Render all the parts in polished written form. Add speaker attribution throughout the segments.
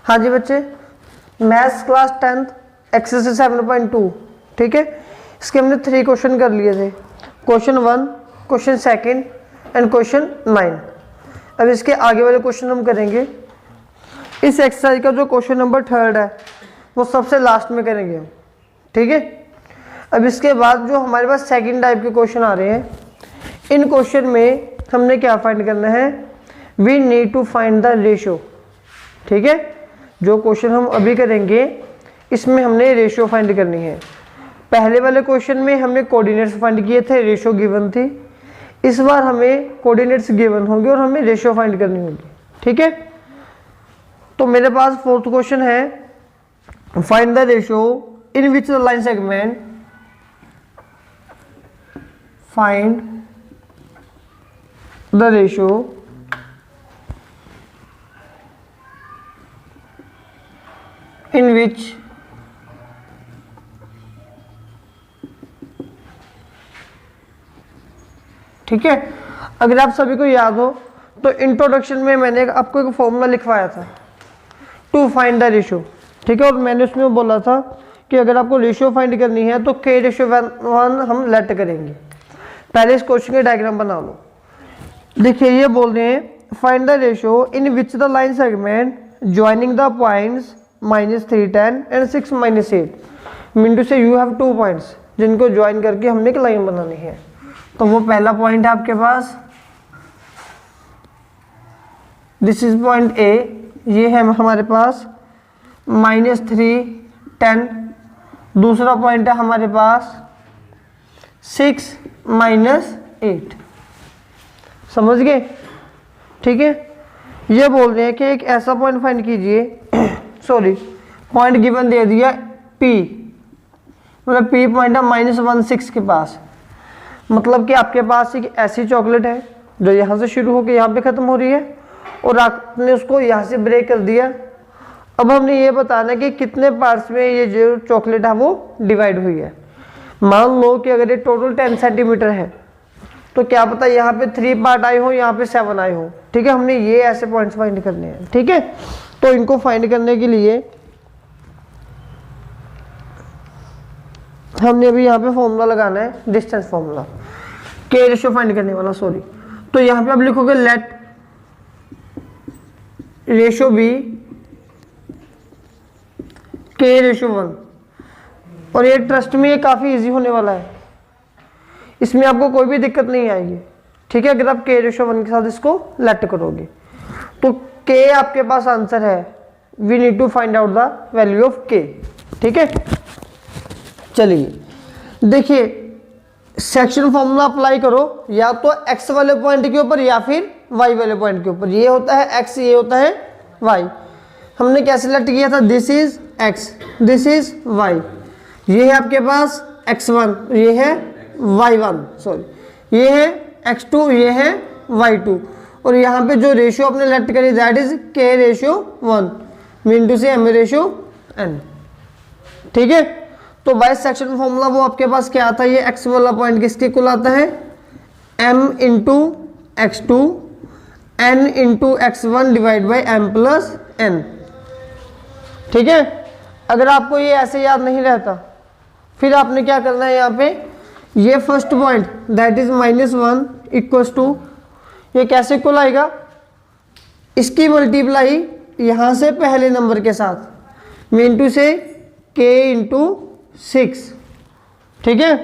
Speaker 1: हाँ जी बच्चे, maths class 10th exercise 7.2, ठीक है। इसके हमने 3 क्वेश्चन कर लिए थे, क्वेश्चन 1, क्वेश्चन 2 एंड क्वेश्चन 9। अब इसके आगे वाले क्वेश्चन हम करेंगे। इस एक्सरसाइज का जो क्वेश्चन नंबर 3 है वो सबसे लास्ट में करेंगे हम, ठीक है। अब इसके बाद जो हमारे पास सेकंड टाइप के क्वेश्चन आ रहे हैं, इन क्वेश्चन में हमने क्या फाइंड करना है, we need to find the ratio, ठीक है। जो क्वेश्चन हम अभी करेंगे इसमें हमने रेशियो फाइंड करनी है। पहले वाले क्वेश्चन में हमने कोऑर्डिनेट्स फाइंड किए थे, रेशियो गिवन थी। इस बार हमें कोऑर्डिनेट्स गिवन होंगे और हमें रेशियो फाइंड करनी होगी, ठीक है। तो मेरे पास फोर्थ क्वेश्चन है, find the ratio in which the line segment, find the ratio in which ठीक है। अगर आप सभी को याद हो तो इंट्रोडक्शन में मैंने आपको एक फॉर्मूला लिखवाया था टू फाइंड द रेशियो, ठीक है। और मैंने उसमें बोला था कि अगर आपको रेशियो फाइंड करनी है तो k रेशियो 1 हम लेट करेंगे। पहले इस क्वेश्चन के डायग्राम बना लो। देखिए ये बोल रहे हैं find the ratio in which the line segment joining the points -3 10 and 6 -8 mean to say you have 2 points जिनको ज्वाइन करके हमने एक लाइन बनानी है। तो वो पहला पॉइंट है आपके पास, दिस इज पॉइंट ए, ये है हमारे पास -3 10। दूसरा पॉइंट है हमारे पास 6 -8, समझ गए, ठीक है। ये बोल रहे हैं कि एक ऐसा पॉइंट फाइंड कीजिए, सॉरी पॉइंट गिवन दे दिया P, मतलब P पॉइंट है -16 के पास। मतलब कि आपके पास एक ऐसी चॉकलेट है जो यहाँ से शुरू होकर यहाँ पे ख़त्म हो रही है और आपने उसको यहाँ से ब्रेक कर दिया। अब हमने ये बताना है कि कितने पार्ट्स में ये जो चॉकलेट है वो डिवाइड हुई है। मान लो कि अगर ये टोटल 10 सेंटीमीटर है तो क्या पता यहाँ पे 3 पार्ट आए हो, यहाँ पे 7 आए हो, ठीक है। हमने ये ऐसे पॉइंट्स फाइंड करने हैं, ठीक है। तो इनको फाइंड करने के लिए हमने अभी यहाँ पे फॉर्मूला लगाना है, डिस्टेंस फॉर्मूला, के रेशियो फाइंड करने वाला, सॉरी। तो यहाँ पे आप लिखोगे लेट रेशियो बी के रेशियो 1। और ये ट्रस्ट में ये काफ़ी इजी होने वाला है, इसमें आपको कोई भी दिक्कत नहीं आएगी, ठीक है। अगर आप के रेशियो 1 के साथ इसको लेट करोगे तो के आपके पास आंसर है, we need to find out the value of k, ठीक है। चलिए देखिए, सेक्शन फॉर्मूला अप्लाई करो या तो x वाले पॉइंट के ऊपर या फिर y वाले पॉइंट के ऊपर। ये होता है x, ये होता है y। हमने क्या सिलेक्ट किया था, this is x, this is y। ये है आपके पास x1, ये है y1, सॉरी ये है x2, ये है y2। और यहाँ पे जो रेशियो आपने लेट करी that is k ratio 1 mean to say m ratio n, ठीक है। तो बाय सेक्शन फॉर्मूला वो आपके पास क्या आता है, ये x वाला पॉइंट किसके कुल आता है, m into x2 n into x1 divide by m plus n, ठीक है। अगर आपको ये ऐसे याद नहीं रहता फिर आपने क्या करना है, यहाँ पे ये first point that is -1 equals to, ये कैसे कुल आएगा, इसकी मल्टीप्लाई यहाँ से पहले नंबर के साथ मीन टू से k इंटू 6, ठीक है।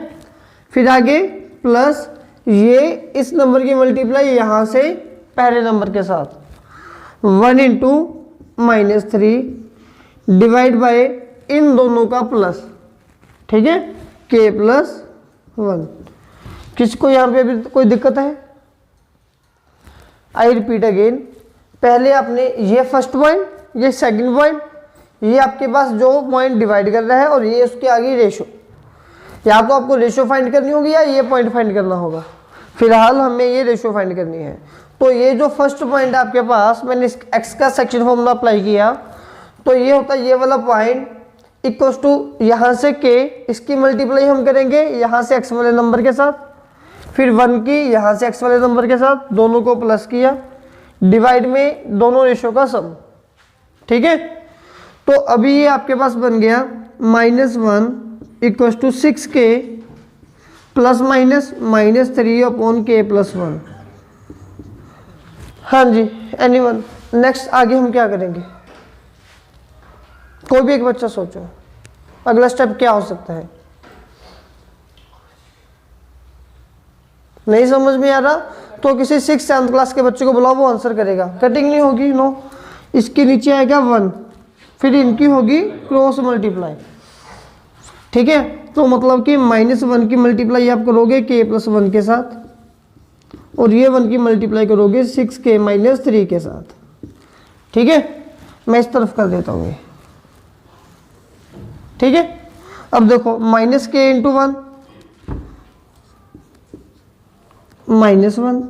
Speaker 1: फिर आगे प्लस ये इस नंबर की मल्टीप्लाई यहाँ से पहले नंबर के साथ 1 इंटू -3 डिवाइड बाय इन दोनों का प्लस, ठीक है, k प्लस 1। किसको यहाँ पे अभी कोई दिक्कत है, आई रिपीट अगेन, पहले आपने ये फर्स्ट पॉइंट, ये सेकंड पॉइंट, ये आपके पास जो पॉइंट डिवाइड कर रहा है और ये उसके आगे रेशियो, या तो आपको रेशियो फाइंड करनी होगी या ये पॉइंट फाइंड करना होगा। फिलहाल हमें ये रेशियो फाइंड करनी है। तो ये जो फर्स्ट पॉइंट है आपके पास, मैंने x का सेक्शन फॉर्मूला अप्लाई किया तो ये होता है ये वाला पॉइंट इक्वल्स टू यहाँ से k, इसकी मल्टीप्लाई हम करेंगे यहाँ से x वाले नंबर के साथ, फिर 1 की यहाँ से x वाले नंबर के साथ, दोनों को प्लस किया, डिवाइड में दोनों रेशियो का सम, ठीक है। तो अभी ये आपके पास बन गया -1 equal to 6k plus minus -3/k+1। हाँ जी, एनीवन। नेक्स्ट आगे हम क्या करेंगे, कोई भी एक बच्चा सोचो अगला स्टेप क्या हो सकता है। नहीं समझ में आ रहा तो किसी 6th-7th क्लास के बच्चे को बुलाओ, वो आंसर करेगा। कटिंग नहीं होगी, नो। इसके नीचे आएगा 1, फिर इनकी होगी क्रॉस मल्टीप्लाई, ठीक है। तो मतलब कि -1 की मल्टीप्लाई आप करोगे k+1 के साथ, और ये 1 की मल्टीप्लाई करोगे 6k-3 के साथ, ठीक है। मैं इस तरफ कर देता हूँ ये, ठीक है। अब देखो -k × 1 -1,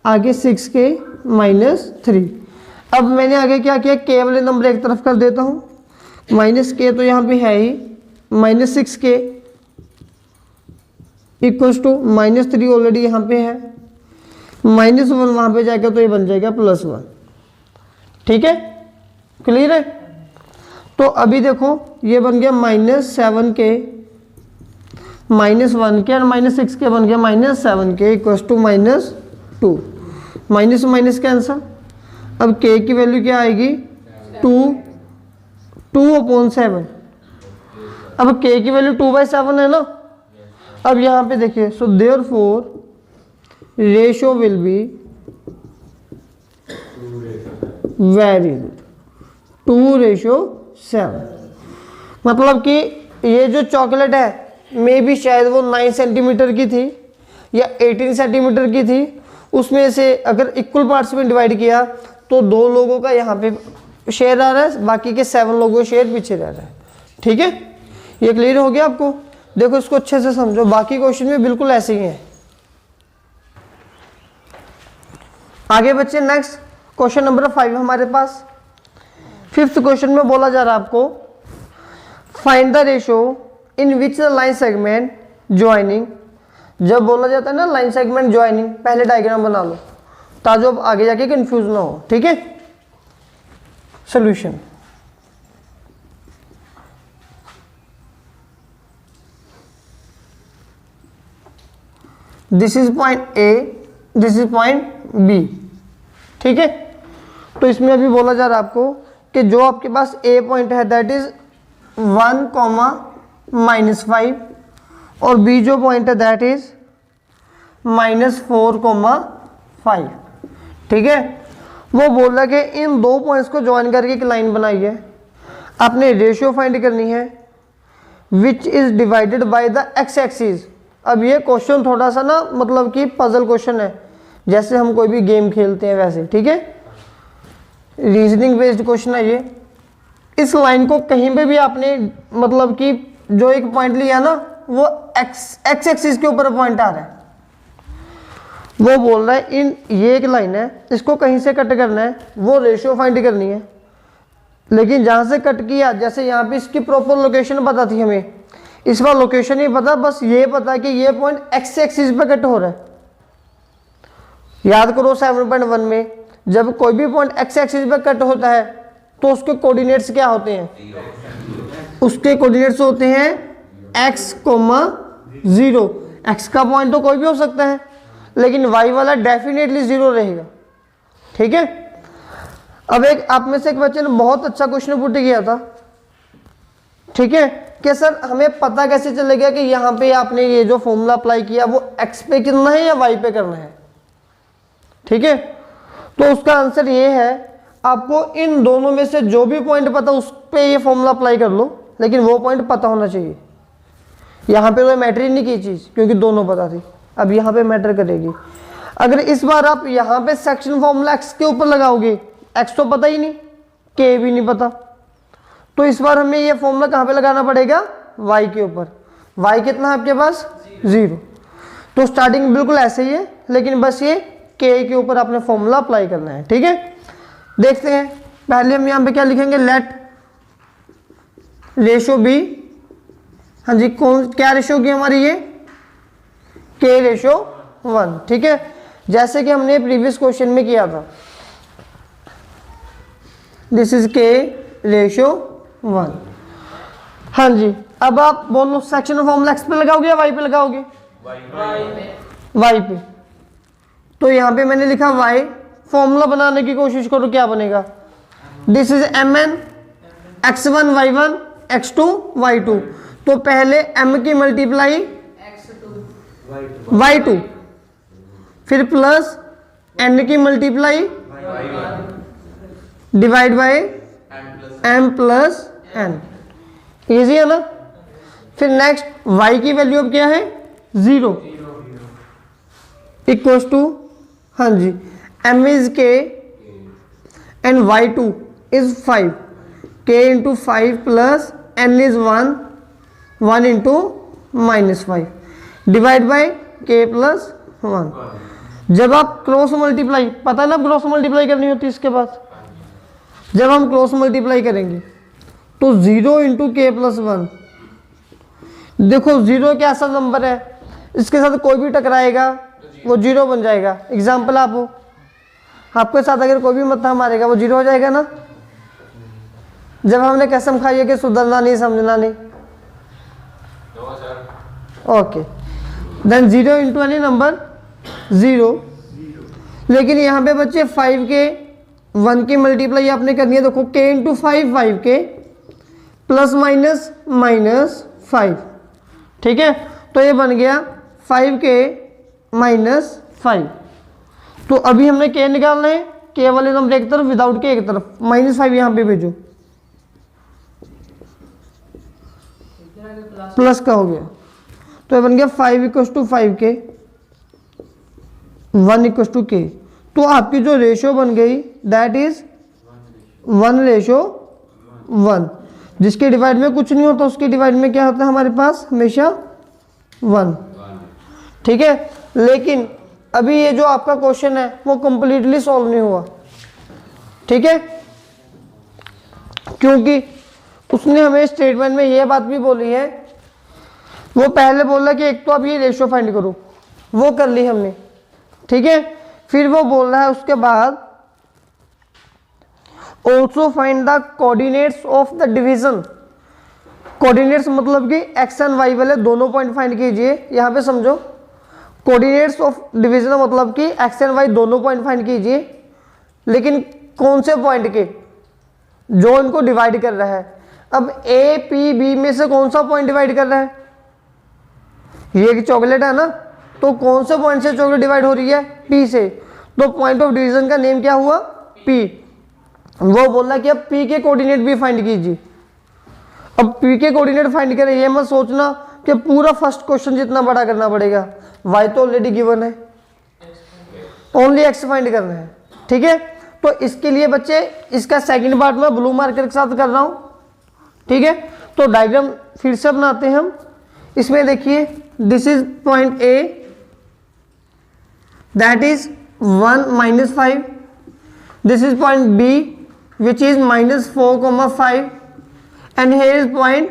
Speaker 1: आगे 6k-3। अब मैंने आगे क्या किया, k वाले नंबर एक तरफ कर देता हूँ, -k तो यहाँ पे है ही, -6k इक्वल्स टू -3 ऑलरेडी यहाँ पे है, -1 वहाँ पे जाएगा तो ये बन जाएगा +1, ठीक है। क्लियर है। तो अभी देखो ये बन गया -7k -1k और -6k बन गया -7k equals to -2, minus minus cancel. अब k की वैल्यू क्या आएगी, 2/7। अब k की वैल्यू 2/7 है ना। अब यहाँ पे देखिए, so therefore ratio will be very good, 2:7। मतलब कि ये जो चॉकलेट है मे भी शायद वो 9 सेंटीमीटर की थी या 18 सेंटीमीटर की थी, उसमें से अगर इक्वल पार्ट्स में डिवाइड किया तो 2 लोगों का यहाँ पे शेयर आ रहा है, बाकी के 7 लोगों का शेयर पीछे रह रहा है, ठीक है। ये क्लियर हो गया आपको। देखो इसको अच्छे से समझो, बाकी क्वेश्चन में बिल्कुल ऐसे ही है। आगे बच्चे नेक्स्ट क्वेश्चन नंबर 5 हमारे पास। 5th क्वेश्चन में बोला जा रहा है आपको, find the ratio in which the line segment joining. जब बोला जाता है ना लाइन सेगमेंट ज्वाइनिंग, पहले डायग्राम बना लो ताकि अब आगे जाके कंफ्यूज ना हो, ठीक है। Solution, this is point A, this is point B, ठीक है। तो इसमें अभी बोला जा रहा है आपको कि जो आपके पास ए पॉइंट है दैट इज 1, -5 और बी जो पॉइंट है दैट इज -4, 5, ठीक है। वो बोल रहा है कि इन 2 पॉइंट्स को ज्वाइन करके एक लाइन बनाई है, आपने रेशियो फाइंड करनी है which is divided by the x axis. अब ये क्वेश्चन थोड़ा सा ना मतलब कि पजल क्वेश्चन है, जैसे हम कोई भी गेम खेलते हैं वैसे, ठीक है। रीजनिंग बेस्ड क्वेश्चन है ये। इस लाइन को कहीं पे भी आपने मतलब कि जो एक पॉइंट लिया ना वो एक्स एक्सिस के ऊपर पॉइंट आ रहा है, वो बोल रहा है इन ये एक लाइन है, इसको कहीं से कट करना है, वो रेशियो फाइंड करनी है। लेकिन जहाँ से कट किया, जैसे यहाँ पे इसकी प्रॉपर लोकेशन पता थी हमें, इस बार लोकेशन नहीं पता, बस ये पता कि ये पॉइंट एक्स एक्सिस पे कट हो रहा है। याद करो 7.1 में जब कोई भी पॉइंट एक्स एक्सिस पे कट होता है तो उसके कोऑर्डिनेट्स क्या होते हैं, उसके कोऑर्डिनेट्स होते हैं x, 0। x का पॉइंट तो कोई भी हो सकता है लेकिन y वाला डेफिनेटली 0 रहेगा, ठीक है। अब एक आप में से एक बच्चे ने बहुत अच्छा क्वेश्चन पुट किया था, ठीक है, कि सर हमें पता कैसे चलेगा कि यहाँ पे आपने ये जो फॉर्मूला अप्लाई किया वो x पे करना है या y पे करना है, ठीक है। तो उसका आंसर ये है, आपको इन दोनों में से जो भी पॉइंट पता उस पे ये फॉर्मूला अप्लाई कर लो, लेकिन वो पॉइंट पता होना चाहिए। यहाँ पे तो मैटर ही नहीं की चीज़ क्योंकि दोनों पता थी, अब यहाँ पे मैटर करेगी। अगर इस बार आप यहाँ पे सेक्शन फॉर्मूला x के ऊपर लगाओगे, x तो पता ही नहीं, k भी नहीं पता, तो इस बार हमें ये फॉर्मूला कहाँ पे लगाना पड़ेगा, y के ऊपर। y कितना है आपके पास, 0। तो स्टार्टिंग बिल्कुल ऐसे ही है, लेकिन बस ये k के ऊपर आपने फॉर्मूला अप्लाई करना है, ठीक है। देखते हैं, पहले हम यहाँ पे क्या लिखेंगे, लेट रेशो बी, हाँ जी, कौन क्या रेशो की हमारी ये, k/1, ठीक है, जैसे कि हमने प्रीवियस क्वेश्चन में किया था। This is k/1, 1। हाँ जी, अब आप बोलो सेक्शन फॉर्मूला एक्स पे लगाओगे या वाई पे लगाओगे? वाई पे। तो यहाँ पे मैंने लिखा वाई, फॉर्मूला बनाने की कोशिश करो, क्या बनेगा? This is mn x1 y1 x2 y2। तो पहले m की मल्टीप्लाई y2, फिर प्लस n की multiply divide by m plus n। Easy है ना? फिर नेक्स्ट y की वैल्यू अब क्या है? 0 इक्वल्स टू, हाँ जी, m is k and y2 is 5, k into 5 plus n is 1 into -5 divide by k plus 1। जब आप क्रॉस मल्टीप्लाई, पता है ना क्रॉस मल्टीप्लाई करनी होती है इसके बाद, जब हम क्रॉस मल्टीप्लाई करेंगे तो 0 इंटू के प्लस 1, देखो 0 क्या ऐसा नंबर है, इसके साथ कोई भी टकराएगा वो 0 बन जाएगा। एग्जाम्पल आप हो, आपके साथ अगर कोई भी मत्था मारेगा वो 0 हो जाएगा ना। जब हमने कसम खाई है कि सुधरना नहीं, समझना नहीं। Okay, then 0 into any number 0। लेकिन यहाँ पे बच्चे 5 के 1 की मल्टीप्लाई आपने करनी है। देखो k इंटू 5 5 के प्लस माइनस -5, ठीक है। तो ये बन गया 5 के -5। तो अभी हमने k निकालना है, k वाले नंबर एक तरफ, विदाउट के एक तरफ, -5 यहाँ पे भेजो, प्लस का हो गया। तो ये बन गया 5 इक्वल्स टू 5 के 1 इक्वल्स टू के। तो आपकी जो रेशो बन गई दैट इज 1:1। जिसके डिवाइड में कुछ नहीं होता उसके डिवाइड में क्या होता है हमारे पास? हमेशा 1, ठीक है। लेकिन अभी ये जो आपका क्वेश्चन है वो कंप्लीटली सॉल्व नहीं हुआ, ठीक है, क्योंकि उसने हमें स्टेटमेंट में ये बात भी बोली है। वो पहले बोला कि एक तो आप ये रेशियो फाइंड करो, वो कर ली हमने, ठीक है। फिर वो बोल रहा है उसके बाद also find the coordinates of the division. Coordinates मतलब कि एक्स एंड वाई वाले दोनों पॉइंट फाइंड कीजिए। यहाँ पे समझो, कोऑर्डिनेट्स ऑफ डिवीजन मतलब कि एक्स एंड वाई दोनों पॉइंट फाइंड कीजिए, लेकिन कौन से पॉइंट के? जो इनको डिवाइड कर रहा है। अब ए पी बी में से कौन सा पॉइंट डिवाइड कर रहा है? ये एक चॉकलेट है ना, तो कौन से पॉइंट से चॉकलेट डिवाइड हो रही है? पी से। तो पॉइंट ऑफ डिवीजन का नेम क्या हुआ? पी। वो बोल रहा कि अब पी के कोऑर्डिनेट भी फाइंड कीजिए। अब पी के कोऑर्डिनेट फाइंड करें, ये मत सोचना कि पूरा फर्स्ट क्वेश्चन जितना बड़ा करना पड़ेगा। वाई तो ऑलरेडी गिवन है, ओनली एक्स फाइंड करना है, ठीक है। तो इसके लिए बच्चे इसका सेकंड पार्ट में ब्लू मार्कर के साथ कर रहा हूं, ठीक है। तो डायग्राम फिर से बनाते हैं हम। इसमें देखिए, this is point A, that is 1 -5। This is point B which is -4, 5 and here is point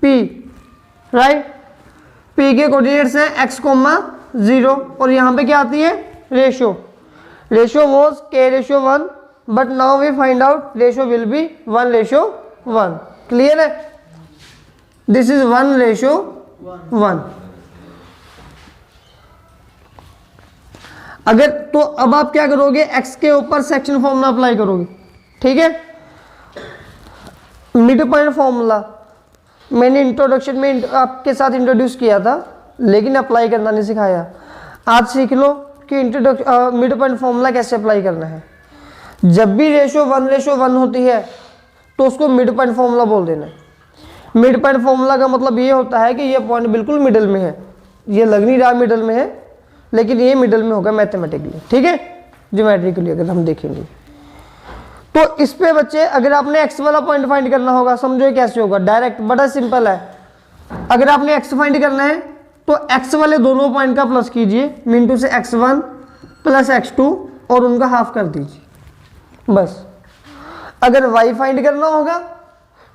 Speaker 1: P, right? P के कोऑर्डिनेट्स हैं x, 0 और यहाँ पे क्या आती है? Ratio. Ratio was k:1 but now we find out ratio will be 1:1। Clear है? This is 1:1। अगर तो अब आप क्या करोगे? x के ऊपर सेक्शन फॉर्मूला अप्लाई करोगे, ठीक है। मिड पॉइंट फॉर्मूला मैंने इंट्रोडक्शन में आपके साथ इंट्रोड्यूस किया था, लेकिन अप्लाई करना नहीं सिखाया। आज सीख लो कि मिड पॉइंट फॉर्मूला कैसे अप्लाई करना है। जब भी रेशो 1:1 होती है तो उसको मिड पॉइंट फॉर्मूला बोल देना है। मिड पॉइंट फॉर्मूला का मतलब ये होता है कि ये पॉइंट बिल्कुल मिडल में है। ये लग नहीं रहा मिडल में है, लेकिन ये मिडल में होगा मैथमेटिकली, ठीक है। ज्योमेट्रिकली अगर हम देखेंगे तो इस पे बच्चे अगर आपने x वाला पॉइंट फाइंड करना होगा, समझो कैसे होगा? डायरेक्ट, बड़ा सिंपल है। अगर आपने x फाइंड करना है तो x वाले दोनों पॉइंट का प्लस कीजिए, मिनटू से x1 प्लस x2 और उनका हाफ कर दीजिए, बस। अगर y फाइंड करना होगा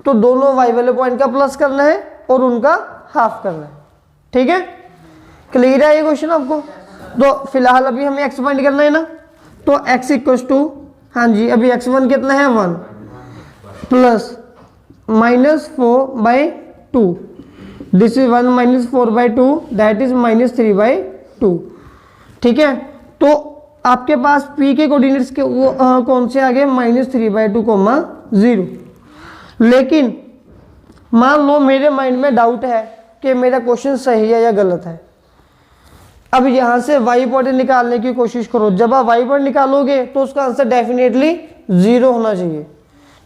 Speaker 1: तो दोनों y वाले पॉइंट का प्लस करना है और उनका हाफ करना है, ठीक है। क्लियर है ये क्वेश्चन आपको? तो फिलहाल अभी हमें x फाइंड करना है ना, तो x इक्वल्स टू, हाँ जी, अभी x1 कितना है? 1 plus -4/2, this is 1 -4/2, that is -3/2। ठीक है, तो आपके पास p के कोऑर्डिनेट्स के वो कौन से आ गए, -3/2, 0। लेकिन मान लो मेरे माइंड में डाउट है कि मेरा क्वेश्चन सही है या गलत है। अब यहां से y पॉइंट निकालने की कोशिश करो। जब आप y पॉइंट निकालोगे तो उसका आंसर डेफिनेटली 0 होना चाहिए।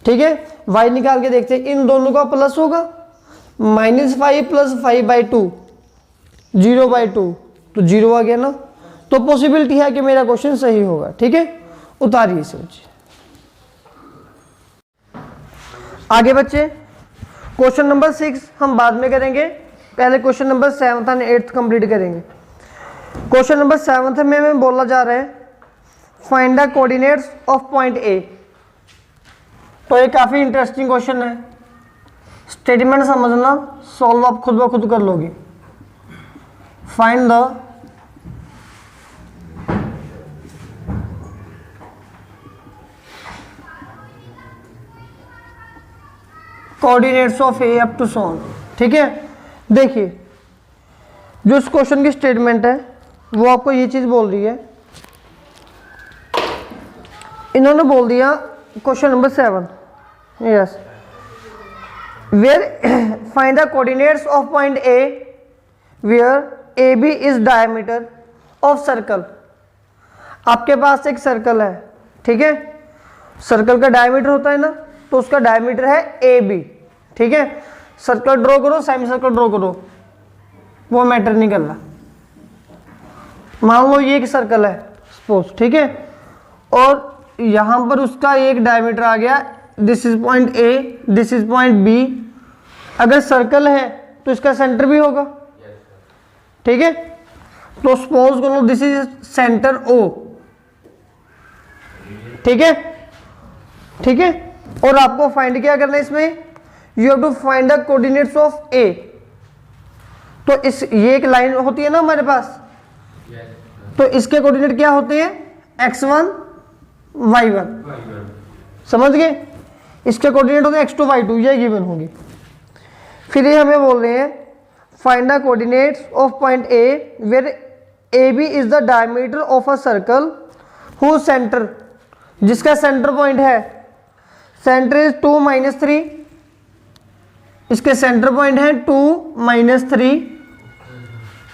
Speaker 1: ठीक है, y निकाल के देखते हैं, इन दोनों का प्लस होगा, -5 + 5/2, 0/2, तो 0 आ गया ना। तो पॉसिबिलिटी है कि मेरा क्वेश्चन सही होगा। ठीक है, उतारिए सोचिए। आगे बच्चे, क्वेश्चन नंबर 6 हम बाद में करेंगे, पहले क्वेश्चन नंबर 7 एंड 8 कंप्लीट करेंगे। क्वेश्चन नंबर 7 में मैं बोला जा रहा है find the coordinates of point A. तो ये काफी इंटरेस्टिंग क्वेश्चन है, स्टेटमेंट समझना, सॉल्व आप खुद ब खुद कर लोगे। Find the coordinates of A up to son. ठीक है, देखिए जो इस क्वेश्चन की स्टेटमेंट है वो आपको ये चीज बोल रही है। इन्होंने बोल दिया question number 7, yes, where find the coordinates of point A where A B is diameter of circle. आपके पास एक सर्कल है, ठीक है, सर्कल का डायमीटर होता है ना, तो उसका डायमीटर है ए बी। ठीक है, सर्कल ड्रॉ करो, सेमी सर्कल ड्रॉ करो, वो मैटर नहीं कर रहा। मान लो ये एक सर्कल है सपोज, ठीक है, और यहां पर उसका एक डायमीटर आ गया, this is point A, this is point B. अगर सर्कल है तो इसका सेंटर भी होगा। ठीक है, तो सपोज करो दिस इज सेंटर ओ। ठीक है, ठीक है, और आपको फाइंड क्या करना है इसमें, you have to find the coordinates of A. तो इस ये एक लाइन होती है ना हमारे पास, तो इसके कोऑर्डिनेट क्या होते हैं, x1 y1, समझ गए। इसके कोऑर्डिनेट होते हैं x2 y2, ये गिवन होंगे। फिर ये हमें बोल रहे हैं find the coordinates of point A where A B is the diameter of a circle who centre, जिसका सेंटर पॉइंट है, सेंटर इज 2 - 3, इसके सेंटर पॉइंट है 2 - 3।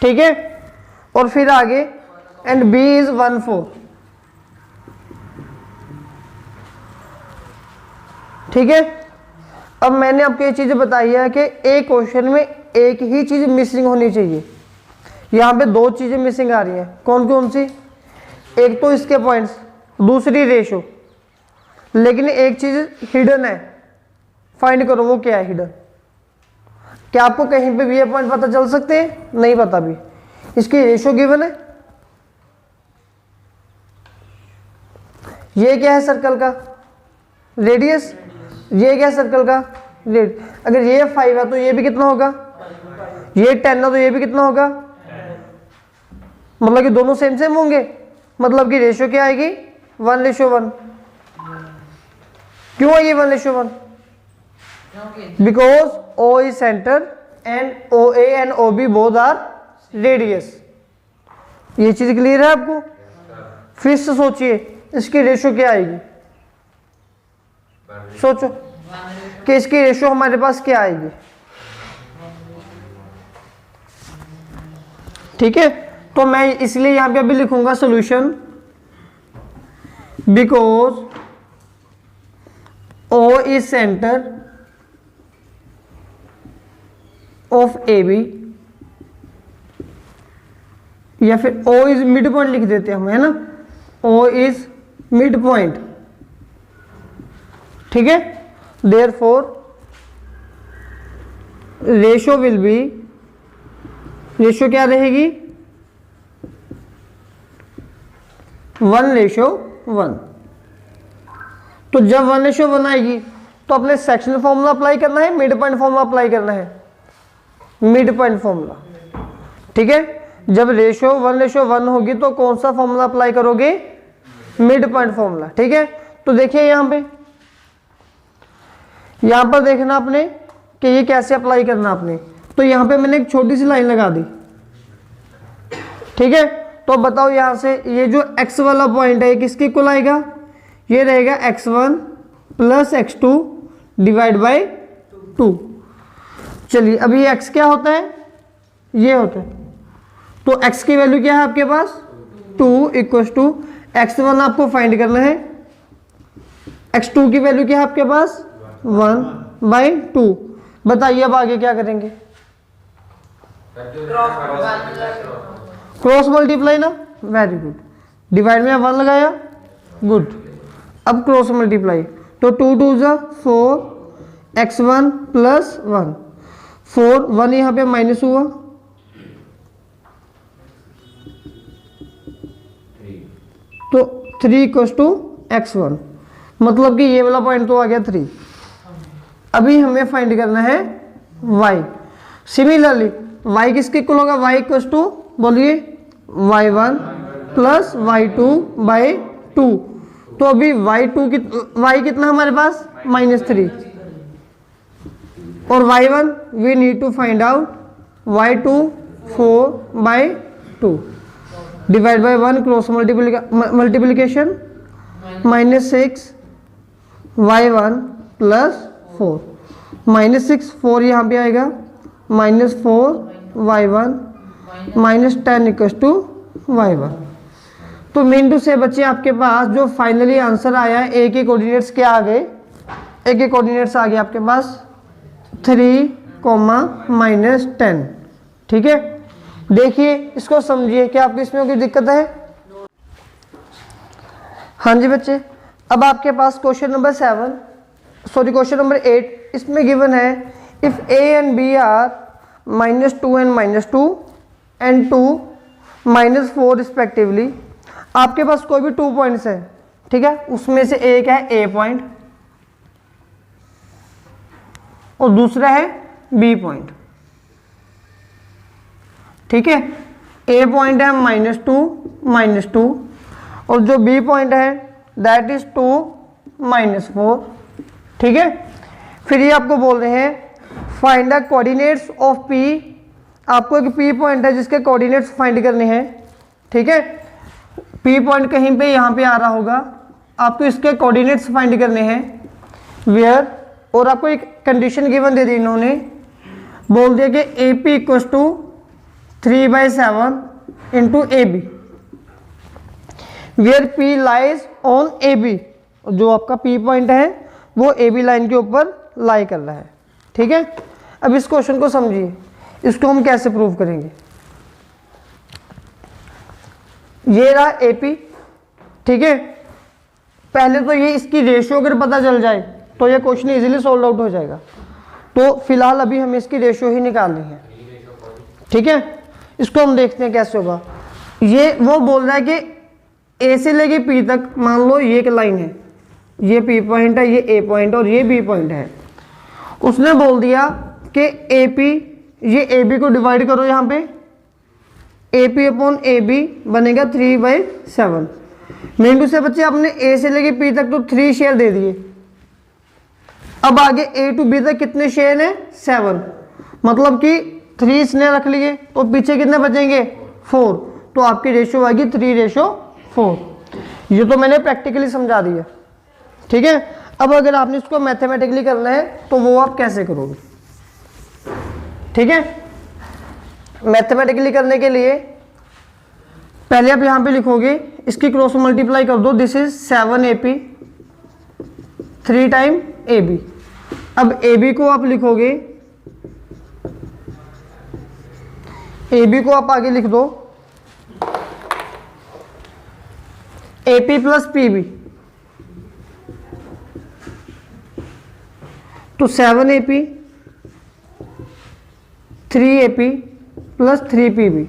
Speaker 1: ठीक है, और फिर आगे एंड बी इज 1 4। ठीक है, अब मैंने आपको ये चीज बताई है कि एक क्वेश्चन में एक ही चीज मिसिंग होनी चाहिए। यहां पे दो चीजें मिसिंग आ रही हैं, कौन कौन सी, एक तो इसके पॉइंट्स, दूसरी रेशो, लेकिन एक चीज हिडन है, फाइंड करो वो क्या है हिडन। क्या आपको कहीं पे भी ये पॉइंट पता चल सकते हैं, नहीं पता भी। इसकी रेशो गिवन है, ये क्या है सर्कल का रेडियस, ये क्या है सर्कल का रेड। अगर ये 5 है तो ये भी कितना होगा, ये 10 है तो ये भी कितना होगा, मतलब कि दोनों सेम सेम होंगे, मतलब कि रेशो क्या आएगी 1:1। क्यों आएगी 1:1, because O is center and OA and OB both are radius। ये चीज क्लियर है आपको। फिर से सोचिए इसकी रेशो क्या आएगी, सोचो कि इसकी रेशो हमारे पास क्या आएगी। ठीक है, तो मैं इसलिए यहां पे अभी लिखूंगा solution, because O is center of A B, या फिर O इज मिड पॉइंट लिख देते हैं हम, है ना, O इज मिड पॉइंट। ठीक है, therefore ratio will be, ratio क्या रहेगी 1:1। तो जब 1:1 आएगी तो अपने सेक्शनल फॉर्मूला अप्लाई करना है, मिड पॉइंट फॉर्मूला अप्लाई करना है, मिड पॉइंट फॉर्मूला। ठीक है, जब रेशो 1:1 होगी तो कौन सा फॉर्मूला अप्लाई करोगे, मिड पॉइंट फॉर्मूला। ठीक है, तो देखिए यहां पे यहाँ पर देखना आपने कि ये कैसे अप्लाई करना आपने। तो यहाँ पे मैंने एक छोटी सी लाइन लगा दी, ठीक है। तो बताओ यहाँ से ये जो x वाला पॉइंट है ये किसके इक्वल आएगा, ये रहेगा x1 plus x2 divide by 2। चलिए अब ये x क्या होता है, ये होता है। तो x की वैल्यू क्या है आपके पास 2 इक्वल टू x1 आपको फाइंड करना है, x2 की वैल्यू क्या है आपके पास 1/2। बताइए अब आगे क्या करेंगे, क्रॉस मल्टीप्लाई ना, वेरी गुड। डिवाइड में 1 लगाया, गुड। अब क्रॉस मल्टीप्लाई, तो 2 2 ज़ा 4 x1 प्लस 1, 4 1 यहाँ पे माइनस हुआ, तो 3 इक्वल टू x1, मतलब कि ये वाला पॉइंट तो आ गया 3। अभी हमें फाइंड करना है y। सिमिलरली y किसके इक्वल होगा, y इक्वल टू बोलिए y1 प्लस y2 बाई 2। तो अभी y कितना हमारे पास -3, और y1 we need to find out y2 4/2 divide by 1 cross multiplication -6 y1 plus 4, -6 4 यहाँ पे आएगा, -4 y1 -10 इक्वल टू y1। तो मीन टू से बच्चे आपके पास जो फाइनली आंसर आया है ए के कोऑर्डिनेट्स क्या आ गए, ए के कोऑर्डिनेट्स आ गए आपके पास 3, -10, ठीक है। देखिए इसको समझिए, क्या आपको इसमें कोई दिक्कत है? हाँ जी बच्चे, अब आपके पास क्वेश्चन नंबर 8, इसमें गिवन है if a and b are -2 and -2 and 2 -4 respectively. आपके पास कोई भी 2 पॉइंट्स है, ठीक है, उसमें से एक है a पॉइंट और दूसरा है b पॉइंट, ठीक है। a पॉइंट है -2 और जो b पॉइंट है दैट इज 2 -4, ठीक है। फिर ये आपको बोल रहे हैं find the coordinates of p। आपको एक p पॉइंट है जिसके कोऑर्डिनेट्स फाइंड करने हैं, ठीक है। p पॉइंट कहीं पे यहाँ पे आ रहा होगा, आपको इसके कोऑर्डिनेट्स फाइंड करने हैं वेयर, और आपको एक कंडीशन गिवन दे दी इन्होंने, बोल दिया कि AP equal to 3/7 into AB वेयर P लाइज ऑन AB। जो आपका P पॉइंट है वो AB लाइन के ऊपर लाई कर रहा है, ठीक है। अब इस क्वेश्चन को समझिए, इसको हम कैसे प्रूव करेंगे। ये रहा AP, ठीक है। पहले तो ये इसकी रेशियो अगर पता चल जाए तो ये क्वेश्चन इजीली सोल्व आउट हो जाएगा। तो फिलहाल अभी हमें इसकी रेशियो ही निकालनी है, ठीक है। इसको हम देखते हैं कैसे होगा। ये वो बोल रहा है कि A से लेके P तक, मान लो ये एक लाइन है, ये P पॉइंट है, ये A पॉइंट और ये B पॉइंट है। उसने बोल दिया कि AP, ये AB को डिवाइड करो, यहाँ पे AP अपॉन AB बनेगा 3/7। मेन टू से बच्चे आपने A से लेके P तक तो 3 शेयर दे दिए, अब आगे A to B तक कितने शेयर हैं 7, मतलब कि 3 इसने रख लिए, तो पीछे कितने बचेंगे 4, तो आपकी रेशियो आएगी 3:4। ये तो मैंने प्रैक्टिकली समझा दिया, ठीक है। अब अगर आपने इसको मैथमेटिकली करना है तो वो आप कैसे करोगे, ठीक है। मैथमेटिकली करने के लिए पहले आप यहाँ पे लिखोगे, इसकी क्रॉस मल्टीप्लाई कर दो, this is 7AP 3 time AB। अब AB को आप लिखोगे, AB को आप आगे लिख दो AP प्लस PB, तो 7AP 3AP प्लस 3PB,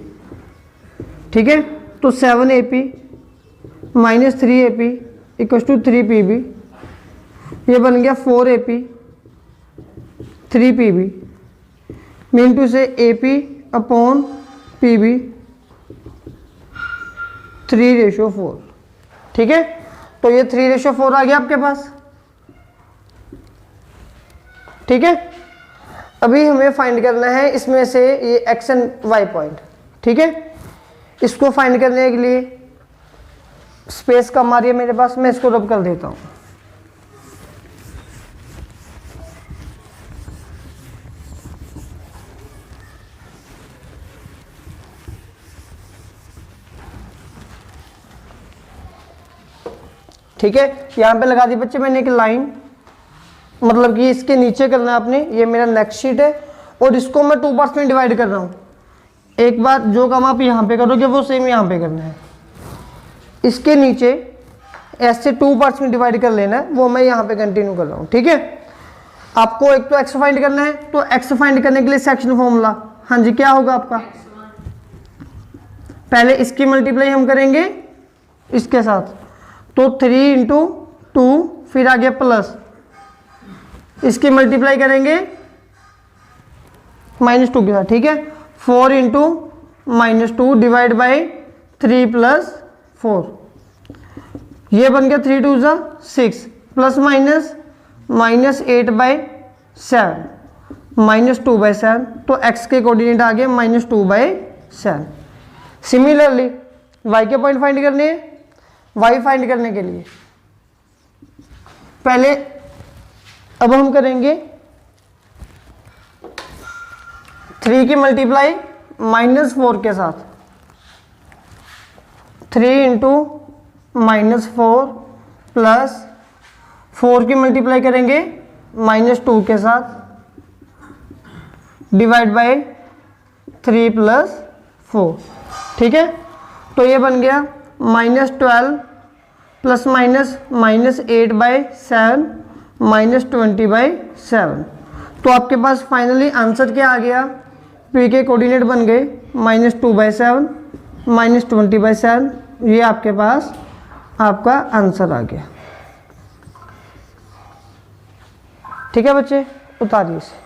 Speaker 1: ठीक है। तो 7AP minus 3AP equal to 3PB, ये बन गया 4AP 3PB मीन टू से AP अपॉन PB 3:4, ठीक है। तो ये 3:4 आ गया आपके पास। ठीक है। अभी हमें फाइंड करना है इसमें से ये एक्स एंड वाई पॉइंट, ठीक है। इसको फाइंड करने के लिए स्पेस कम आ रही है मेरे पास, मैं इसको रब कर देता हूँ। ठीक है, यहाँ पे लगा दी बच्चे मैंने एक लाइन, मतलब कि इसके नीचे करना है आपने। ये मेरा नेक्स्ट शीट है और इसको मैं 2 पार्ट्स में डिवाइड कर रहा हूँ। एक बार जो काम आप यहाँ पे करोगे वो सेम यहाँ पे करना है। इसके नीचे ऐसे 2 पार्ट्स में डिवाइड कर लेना है, वो मैं यहाँ पे कंटिन्यू कर रहा हूँ, ठीक है। आपको एक तो एक्स फाइंड करना है, तो एक्स फाइंड करने के लिए सेक्शन फॉर्मूला, हाँ जी, क्या होगा आपका? पहले इसकी मल्टीप्लाई हम करेंगे इसके साथ, तो 3 × 2, फिर आ गया प्लस, इसकी मल्टीप्लाई करेंगे -2 के साथ, ठीक है। 4 × -2 डिवाइड बाई 3 + 4, ये बन गया 3 × 2 = 6, प्लस माइनस -8/7 -2/7, तो x के कोऑर्डिनेट आ गए -2/7। सिमिलरली y के पॉइंट फाइंड करने हैं। y फाइंड करने के लिए पहले अब हम करेंगे 3 की मल्टीप्लाई -4 के साथ, 3 × -4 प्लस 4 की मल्टीप्लाई करेंगे -2 के साथ, डिवाइड बाय 3 + 4, ठीक है। तो ये बन गया -12 प्लस माइनस -8/7 -20/7। तो आपके पास फाइनली आंसर क्या आ गया? पी के कोऑर्डिनेट बन गए -2/7 -20/7। ये आपके पास आपका आंसर आ गया। ठीक है बच्चे, उतारिए इसे।